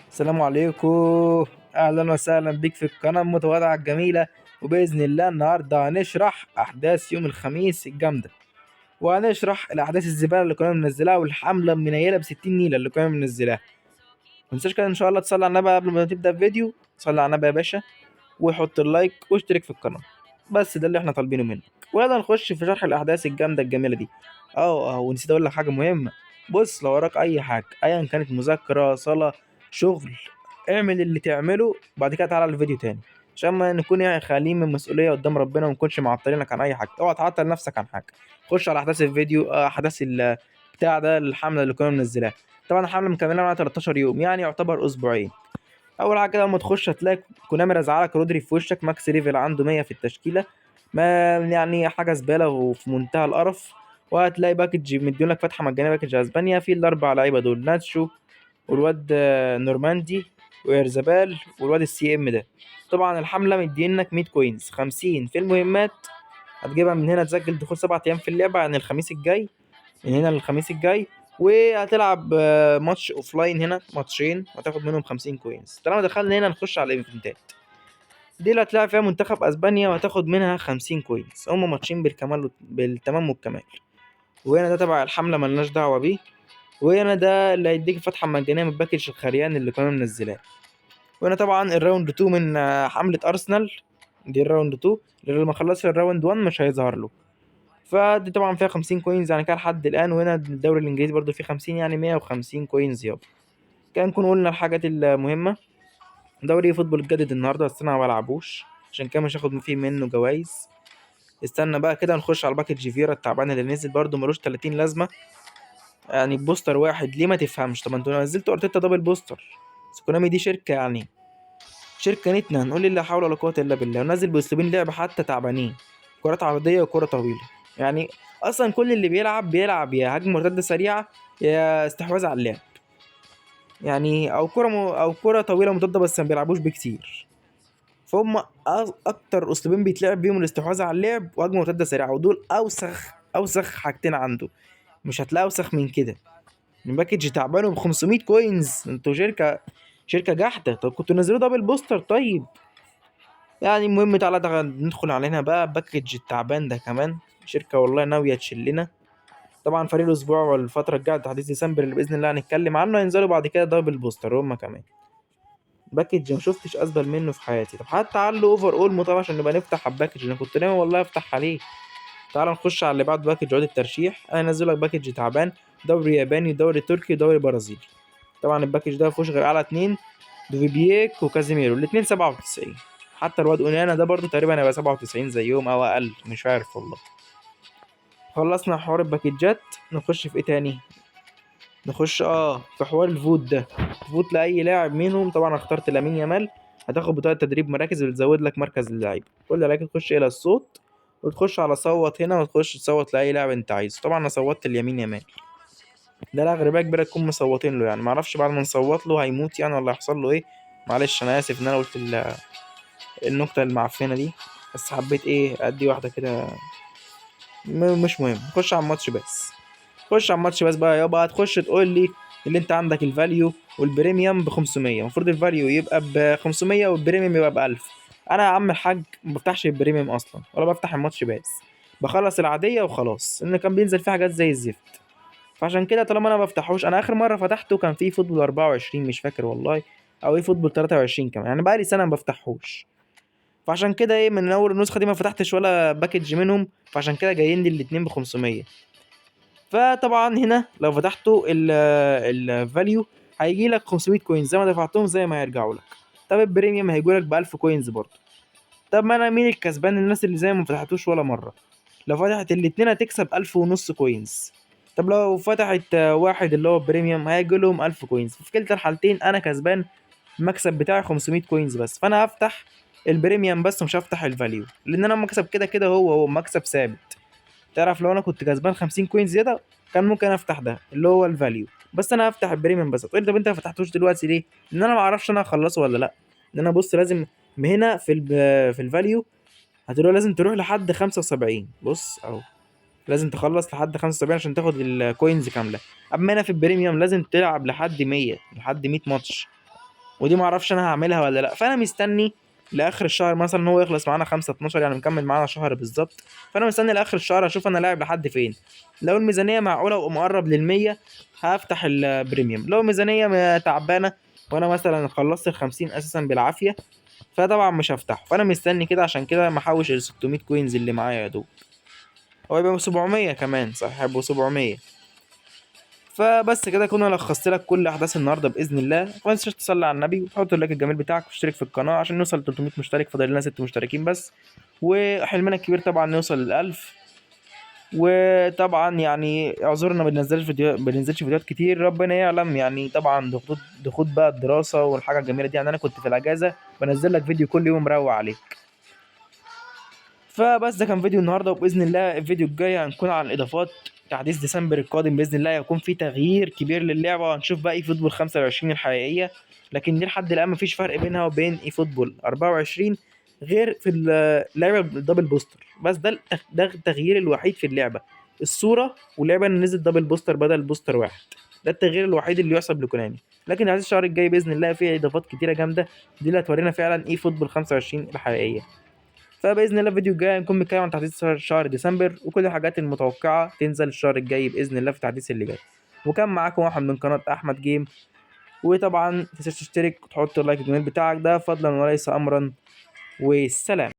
السلام عليكم. اهلا وسهلا بيك في القناه المتواضعه الجميله. وباذن الله النهارده هنشرح احداث يوم الخميس الجامده، وهنشرح الاحداث الزباله اللي كنا منزلها والحمله المنيله ب 60 نيله اللي كنا منزلها. ما تنساش كده ان شاء الله تصلي على النبي قبل ما تبدا الفيديو. صلي على النبي يا باشا، وحط اللايك واشترك في القناه. بس ده اللي احنا طالبينه منك، ويلا نخش في شرح الاحداث الجامده الجميله دي. ونسيت اقول لك حاجه مهمه. بص، لو وراك اي حاجه ايا كانت، مذاكره، صلاه، شغل، اعمل اللي تعمله بعد كده تعالى الفيديو تاني، عشان ما نكون يعني خاليين من مسؤوليه قدام ربنا وما نكونش معطلينك عن اي حاجه. اوعى تعطل نفسك عن حاجه. خش على احداث الفيديو، احداث بتاع ده، الحمله اللي كنا منزلها. طبعا الحمله مكمله معانا 13 يوم، يعني يعتبر اسبوعين. اول حاجه كده لما تخش هتلاقي كونامي رازعلك رودري في وشك، ماكس ليفل عنده 100 في التشكيله. ما يعني حاجه زباله وفي منتهى القرف. وهتلاقي باكج مديونك فتحه مجانيه، باكج اسبانيا فيه الاربع لعيبه دول: ناتشو، والواد نورماندي، ويرزابال، والواد السي ام ده. طبعا الحمله مدينك 100 كوينز، 50 في المهمات. هتجيبها من هنا، تسجل دخول 7 ايام في اللعبه، يعني الخميس الجاي، من هنا للخميس الجاي. وهتلعب ماتش اوف لاين هنا، ماتشين، وهتاخد منهم 50 كوينز. طالما دخلنا هنا نخش على الايفنتات دي اللي هتلعب فيها منتخب اسبانيا، وهتاخد منها 50 كوينز. هما ماتشين بالكمال، بالتمام والكمال. وهنا ده تبع الحمله، ملناش دعوه بيه. وهنا ده اللي هيديك فتحه مجانيه من باكج الخريان اللي كنا منزلاه. وهنا طبعا الراوند 2 من حمله ارسنال. دي الراوند 2، اللي ما خلصش الراوند 1 مش هيظهر له. فدي طبعا فيها 50 كوينز يعني كده لحد الان. وهنا الدوري الانجليزي برضو فيه 50، يعني 150 كوينز يابا. كان نكون قلنا الحاجات المهمه. دوري فوتبول اتجدد النهارده، بس انا ما بلعبوش، عشان كده مش هاخد فيه منه جوايز. استنى بقى كده نخش على باكج فيرا التعبان اللي نزل، برضو ملوش 30 لازمه. يعني بوستر واحد ليه ما تفهمش؟ طب انتوا نزلتوا ارتيتا دبل بوستر. بس كونامي دي شركه، يعني شركه نتنا، هنقول لا حول ولا قوه الا بالله. ونزل باسلوبين لعب حتى تعبانين، كرات عرضيه وكره طويله. يعني اصلا كل اللي بيلعب يا هجمه مرتده سريعه، يا استحواذ على اللعب. يعني او كره طويله مضاده، بس ما بيلعبوش بكتير. فهم اكتر اسلوبين بيتلعب بيهم الاستحواذ على اللعب وهجمه مرتده سريعه، ودول اوسخ حاجتين عنده. مش هتلاقي اوسخ من كده. من باكج تعبانه ب 500 كوينز. انتوا شركه جحده. طب كنتوا نزلوا دبل بوستر طيب. يعني المهم تعالى ندخل علينا بقى باكج التعبان ده كمان. شركه والله ناويه تشلنا. طبعا فريق الاسبوع والفتره الجايه تحديث ديسمبر اللي باذن الله هنتكلم عنه، هينزلوا بعد كده دبل بوستر هما كمان. باكج ما شفتش ازبل منه في حياتي. طب حتى علوا اوفر اول طبعا عشان نبقى نفتح على الباكج اللي كنت ناوي والله افتح عليه. تعال نخش على اللي بعد، باكج عقد الترشيح. انا نازل لك باكج تعبان: دوري ياباني، دوري تركي، دوري برازيلي. طبعا الباكج ده مفيهوش غير اعلى اتنين: دوفيبييك وكازيميرو، الاتنين 97. حتى الواد اونانا ده برضه تقريبا هيبقى 97 زيهم او اقل، مش عارف والله. خلصنا حوار الباكجات. نخش في ايه تاني؟ نخش في حوار الفوت ده. فوت لاي لاعب منهم. طبعا اخترت لامين يامال. هتاخد بطاقه تدريب مراكز اللي تزود لك مركز اللعيب. كل لعيب تخش الى الصوت، وتخش على صوت هنا، وتخش تصوت لاي لاعب انت عايزه. طبعا انا صوتت اليمين يامال. ده لا غريبه كبيره تكون مصوتين له، يعني معرفش بعد ما نصوت له هيموت يعني ولا هيحصل له ايه. معلش انا اسف ان انا قلت النكته المعفنه دي، بس حبيت ادي واحده كده. مش مهم، خش على الماتش بس. خش على الماتش بس بقى يابا. هتخش تقول لي اللي انت عندك الفاليو والبريميوم ب 500. المفروض الفاليو يبقى ب 500 والبريميوم يبقى ب 1000. انا يا عم الحاج ما بفتحش البريميوم اصلا، ولا بفتح الماتش بس. بخلص العاديه وخلاص، لان كان بينزل فيه حاجات زي الزفت. فعشان كده طالما انا ما بفتحوش. انا اخر مره فتحته كان فيه فوتبول 24، مش فاكر والله، او فوتبول 23 كمان، يعني بقالي سنه ما بفتحوش. فعشان كده من اول النسخه دي ما فتحتش ولا باكج منهم. فعشان كده جايين لي الاتنين ب 500. فطبعا هنا لو فتحتوا الفاليو هيجي لك 500 كوينز زي ما دفعتهم زي ما هيرجعوا لك. طب البريميوم هيجي لك ب 1000 كوينز برضه. طب ما انا مين الكسبان؟ الناس اللي زي ما فتحتوش ولا مره. لو فتحت الاتنين هتكسب 1000 ونص كوينز. طب لو فتحت واحد اللي هو بريميوم هيجي لهم 1000 كوينز. في كلتا الحالتين انا كسبان. المكسب بتاعي 500 كوينز بس. فانا هفتح البريميوم بس، مش هفتح الفاليو، لان انا مكسب كده كده هو مكسب ثابت. تعرف لو انا كنت كسبان 50 كوين زياده كان ممكن افتح ده اللي هو الفاليو. بس انا هفتح البريميوم بس. تقول لي طب انت ما فتحتوش دلوقتي ليه؟ ان انا ما اعرفش انا هخلصه ولا لا. ان انا بص لازم هنا في الفاليو هتقول لازم تروح لحد 75. بص اهو، لازم تخلص لحد 75 عشان تاخد الكوينز كامله. اما هنا في البريميوم لازم تلعب لحد 100، لحد 100 ماتش. ودي معرفش انا هعملها ولا لا. فانا مستني لاخر الشهر مثلا، هو يخلص معانا 5/12 يعني مكمل معانا شهر بالظبط. فانا مستني لاخر الشهر اشوف انا لاعب لحد فين. لو الميزانيه معقوله ومقرب لل100 هفتح البريميوم. لو الميزانيه تعبانه وانا مثلا خلصت ال50 اساسا بالعافيه، فطبعا مش هفتحه. فانا مستني كده، عشان كده محوش ال 600 كوينز اللي معايا يا دوب. هو يبقى 700 كمان، صح، هيبقوا 700. فبس كده كنا لخصت لك كل احداث النهارده باذن الله. ما تنساش تصلي على النبي وتحط اللايك الجميل بتاعك وتشترك في القناه عشان نوصل 300 مشترك. فاضل لنا 6 مشتركين بس، وحلمنا الكبير طبعا نوصل ل1000. وطبعا يعني اعذرنا بننزلش فيديوهات كتير، ربنا يعلم يعني. طبعا ضغوط بقى الدراسه والحاجه الجميله دي يعني. انا كنت في الاجازه بنزل لك فيديو كل يوم مروق عليك. فبس ده كان فيديو النهارده، وباذن الله الفيديو الجاي هنكون على الاضافات. تحديث ديسمبر القادم باذن الله هيكون في تغيير كبير للعبه، وهنشوف بقى اي فوتبول 25 الحقيقيه. لكن دي لحد الان مفيش فرق بينها وبين اي فوتبول 24 غير في اللعبه الدبل بوستر بس. ده التغيير الوحيد في اللعبه، الصوره. واللعبه اللي نزل دبل بوستر بدل بوستر واحد. ده التغيير الوحيد اللي يحسب لكونامي. لكن هذا الشهر الجاي باذن الله فيه اضافات كتيره جامده، دي اللي هتورينا فعلا ايه فوتبول 25 الحقيقيه. فباذن الله الفيديو الجاي هنكون بنتكلم عن تحديث شهر ديسمبر وكل الحاجات المتوقعه تنزل الشهر الجاي باذن الله في التحديث اللي جاي. وكان معاكم واحد من قناه احمد جيم. وطبعا متنساش تشترك وتحط اللايك الجميل بتاعك، ده فضلا وليس امرا. والسلام.